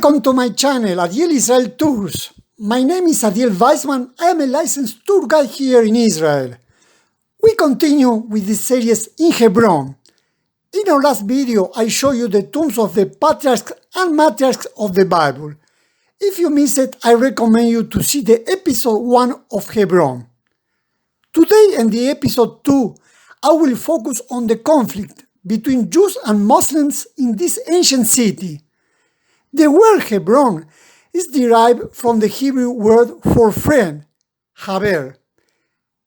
Welcome to my channel, Adiel Israel Tours. My name is Adiel Weissman. I am a licensed tour guide here in Israel. We continue with this series in Hebron. In our last video, I showed you the tombs of the patriarchs and matriarchs of the Bible. If you missed it, I recommend you to see the episode 1 of Hebron. Today in the episode 2, I will focus on the conflict between Jews and Muslims in this ancient city. The word Hebron is derived from the Hebrew word for friend, Haber,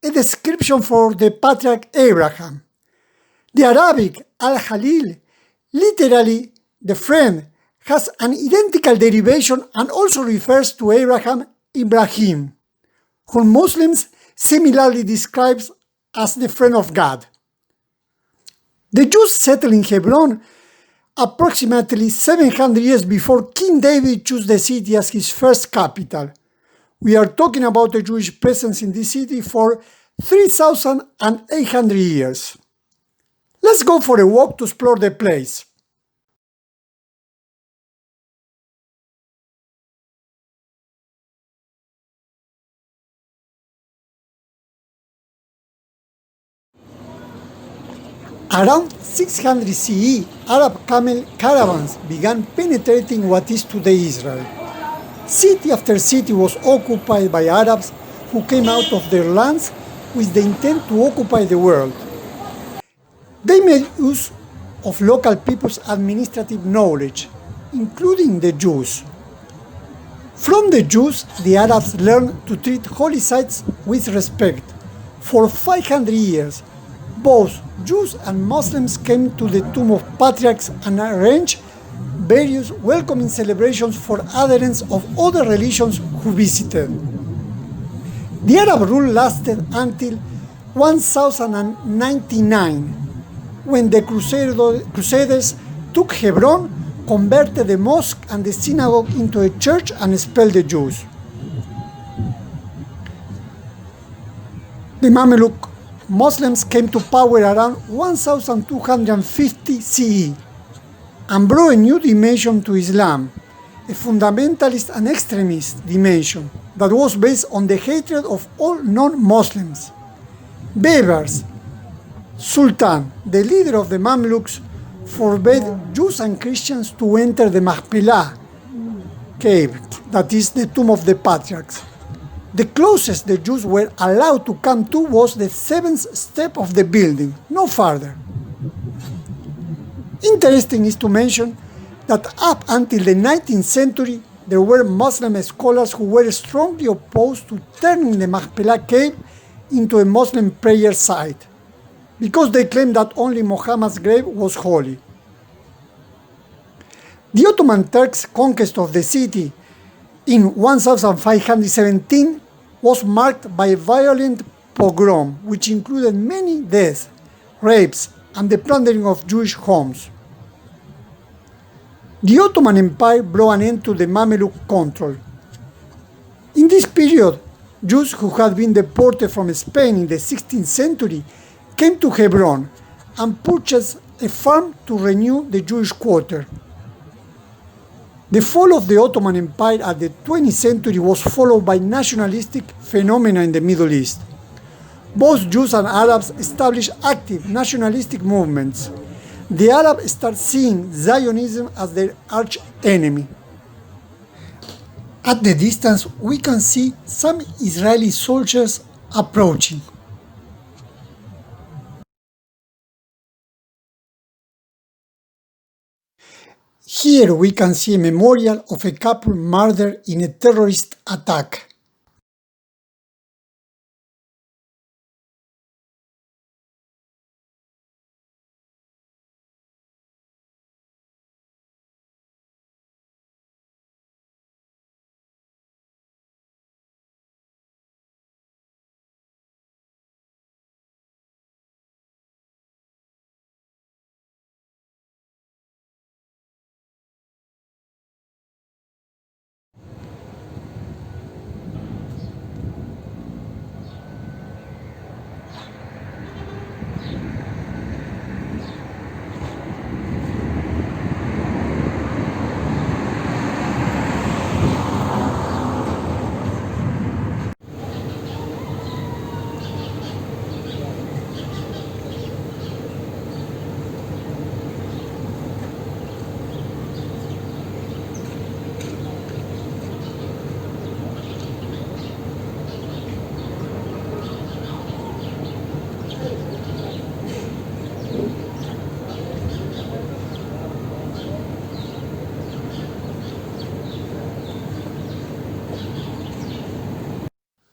a description for the patriarch Abraham. The Arabic al-Khalil, literally the friend, has an identical derivation and also refers to Abraham Ibrahim, whom Muslims similarly describe as the friend of God. The Jews settled in Hebron approximately 700 years before King David chose the city as his first capital. We are talking about a Jewish presence in this city for 3,800 years. Let's go for a walk to explore the place. Around 600 CE, Arab camel caravans began penetrating what is today Israel. City after city was occupied by Arabs who came out of their lands with the intent to occupy the world. They made use of local people's administrative knowledge, including the Jews. From the Jews, the Arabs learned to treat holy sites with respect. For 500 years, both Jews and Muslims came to the tomb of patriarchs and arranged various welcoming celebrations for adherents of other religions who visited. The Arab rule lasted until 1099, when the Crusaders took Hebron, converted the mosque and the synagogue into a church and expelled the Jews. The Mamluk Muslims came to power around 1250 CE and brought a new dimension to Islam, a fundamentalist and extremist dimension that was based on the hatred of all non-Muslims. Baybars Sultan, the leader of the Mamluks, forbade Jews and Christians to enter the Machpelah cave, that is the tomb of the patriarchs. The closest the Jews were allowed to come to was the 7th step of the building, no farther. Interesting is to mention that up until the 19th century, there were Muslim scholars who were strongly opposed to turning the Machpelah cave into a Muslim prayer site, because they claimed that only Muhammad's grave was holy. The Ottoman Turks' conquest of the city in 1517 was marked by a violent pogrom, which included many deaths, rapes, and the plundering of Jewish homes. The Ottoman Empire brought an end to the Mamluk control. In this period, Jews who had been deported from Spain in the 16th century came to Hebron and purchased a farm to renew the Jewish quarter. The fall of the Ottoman Empire at the 20th century was followed by nationalistic phenomena in the Middle East. Both Jews and Arabs established active nationalistic movements. The Arabs started seeing Zionism as their arch enemy. At the distance, we can see some Israeli soldiers approaching. Here we can see a memorial of a couple murdered in a terrorist attack.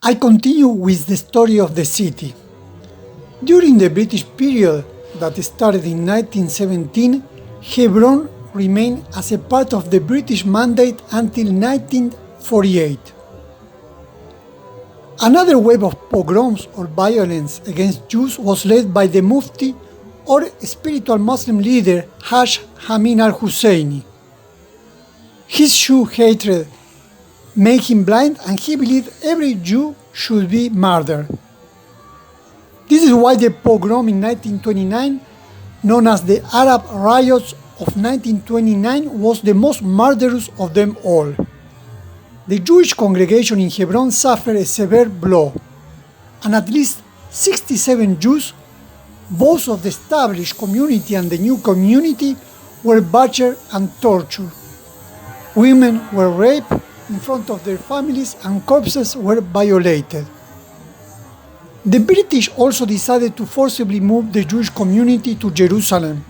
I continue with the story of the city. During the British period that started in 1917, Hebron remained as a part of the British Mandate until 1948. Another wave of pogroms or violence against Jews was led by the Mufti or spiritual Muslim leader Haj Amin al-Husseini. His Jew hatred made him blind and he believed every Jew should be murdered. This is why the pogrom in 1929, known as the Arab Riots of 1929, was the most murderous of them all. The Jewish congregation in Hebron suffered a severe blow, and at least 67 Jews, both of the established community and the new community, were butchered and tortured. Women were raped in front of their families and corpses were violated. The British also decided to forcibly move the Jewish community to Jerusalem,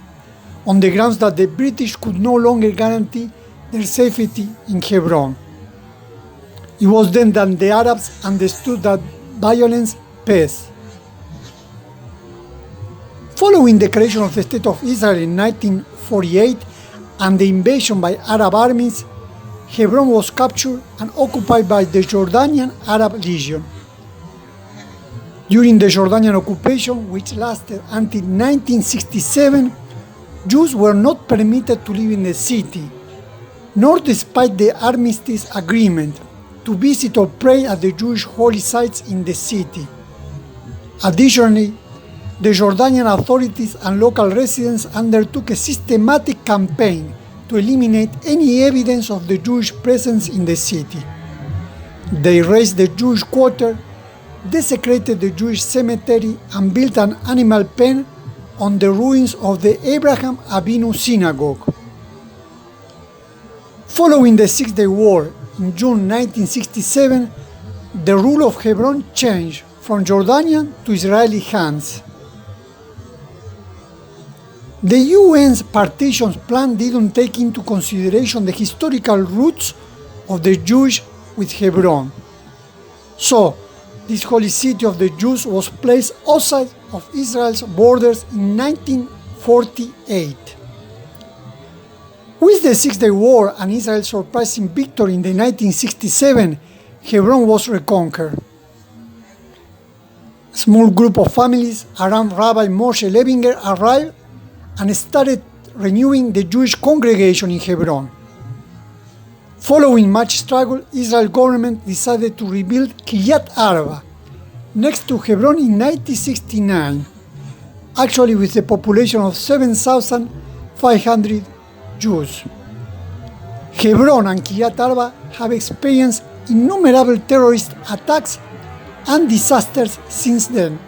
on the grounds that the British could no longer guarantee their safety in Hebron. It was then that the Arabs understood that violence pays. Following the creation of the State of Israel in 1948 and the invasion by Arab armies, Hebron was captured and occupied by the Jordanian Arab Legion. During the Jordanian occupation, which lasted until 1967, Jews were not permitted to live in the city, nor, despite the armistice agreement, to visit or pray at the Jewish holy sites in the city. Additionally, the Jordanian authorities and local residents undertook a systematic campaign to eliminate any evidence of the Jewish presence in the city. They razed the Jewish quarter, desecrated the Jewish cemetery, and built an animal pen on the ruins of the Abraham Avinu synagogue. Following the Six-Day War in June 1967, the rule of Hebron changed from Jordanian to Israeli hands. The UN's partition plan didn't take into consideration the historical roots of the Jews with Hebron. So, this holy city of the Jews was placed outside of Israel's borders in 1948. With the Six-Day War and Israel's surprising victory in the 1967, Hebron was reconquered. A small group of families around Rabbi Moshe Levinger arrived and started renewing the Jewish congregation in Hebron. Following much struggle, Israel government decided to rebuild Kiryat Arba, next to Hebron in 1969, actually with a population of 7,500 Jews. Hebron and Kiryat Arba have experienced innumerable terrorist attacks and disasters since then.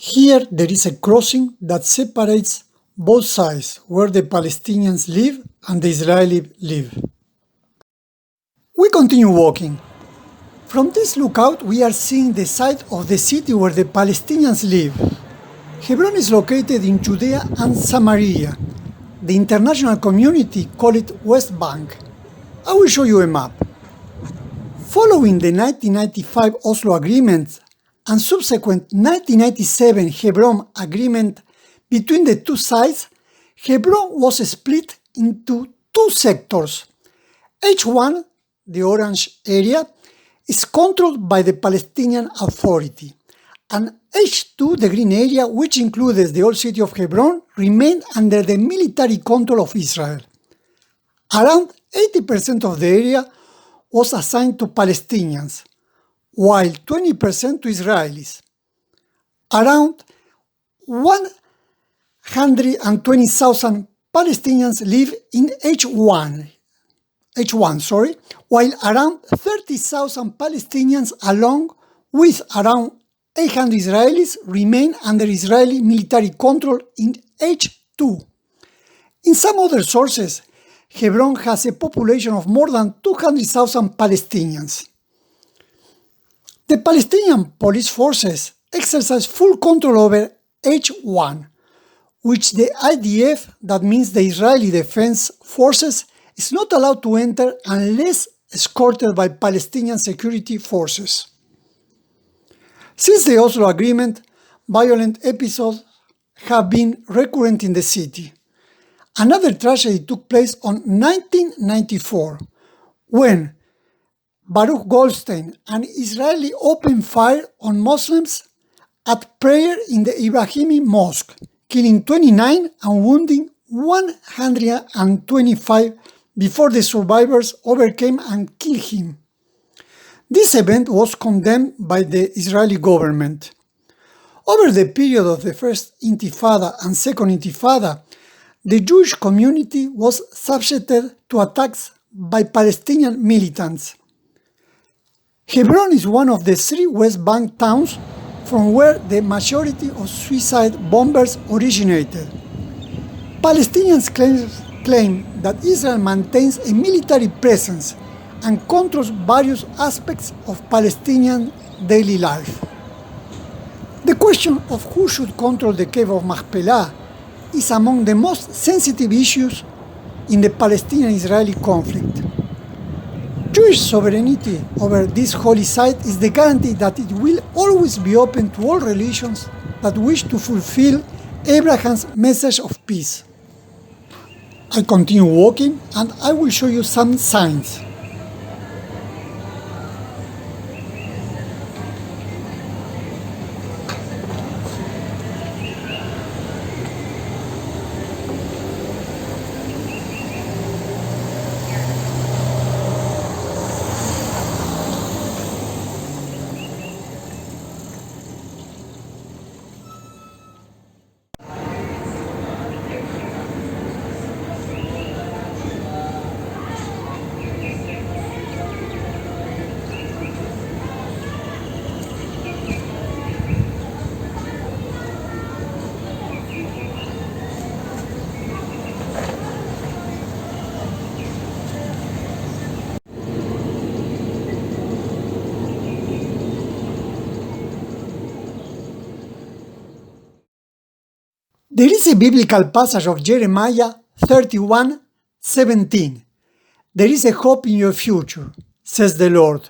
Here there is a crossing that separates both sides, where the Palestinians live and the Israelis live. We continue walking. From this lookout, we are seeing the side of the city where the Palestinians live. Hebron is located in Judea and Samaria. The international community call it West Bank. I will show you a map. Following the 1995 Oslo Agreement and subsequent 1997 Hebron Agreement between the two sides, Hebron was split into two sectors. H1, the orange area, is controlled by the Palestinian Authority, and H2, the green area, which includes the old city of Hebron, remained under the military control of Israel. Around 80% of the area was assigned to Palestinians, while 20% to Israelis. Around 120,000 Palestinians live in H1, while around 30,000 Palestinians, along with around 800 Israelis, remain under Israeli military control in H2. In some other sources, Hebron has a population of more than 200,000 Palestinians. The Palestinian police forces exercise full control over H1, which the IDF, that means the Israeli Defense Forces, is not allowed to enter unless escorted by Palestinian security forces. Since the Oslo Agreement, violent episodes have been recurrent in the city. Another tragedy took place on 1994, when Baruch Goldstein and Israeli opened fire on Muslims at prayer in the Ibrahimi Mosque, killing 29 and wounding 125 before the survivors overcame and killed him. This event was condemned by the Israeli government. Over the period of the First Intifada and Second Intifada, the Jewish community was subjected to attacks by Palestinian militants. Hebron is one of the 3 West Bank towns from where the majority of suicide bombers originated. Palestinians claim that Israel maintains a military presence and controls various aspects of Palestinian daily life. The question of who should control the Cave of Machpelah is among the most sensitive issues in the Palestinian-Israeli conflict. Jewish sovereignty over this holy site is the guarantee that it will always be open to all religions that wish to fulfill Abraham's message of peace. I continue walking and I will show you some signs. There is a biblical passage of Jeremiah 31:17. There is a hope in your future, says the Lord,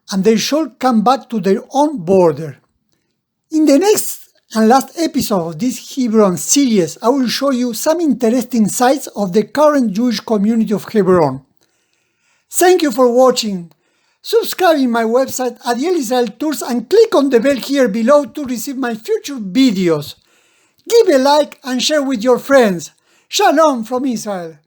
and they shall come back to their own border. In the next and last episode of this Hebron series, I will show you some interesting sides of the current Jewish community of Hebron. Thank you for watching. Subscribe in my website Adiel Israel Tours and click on the bell here below to receive my future videos. Give a like and share with your friends. Shalom from Israel.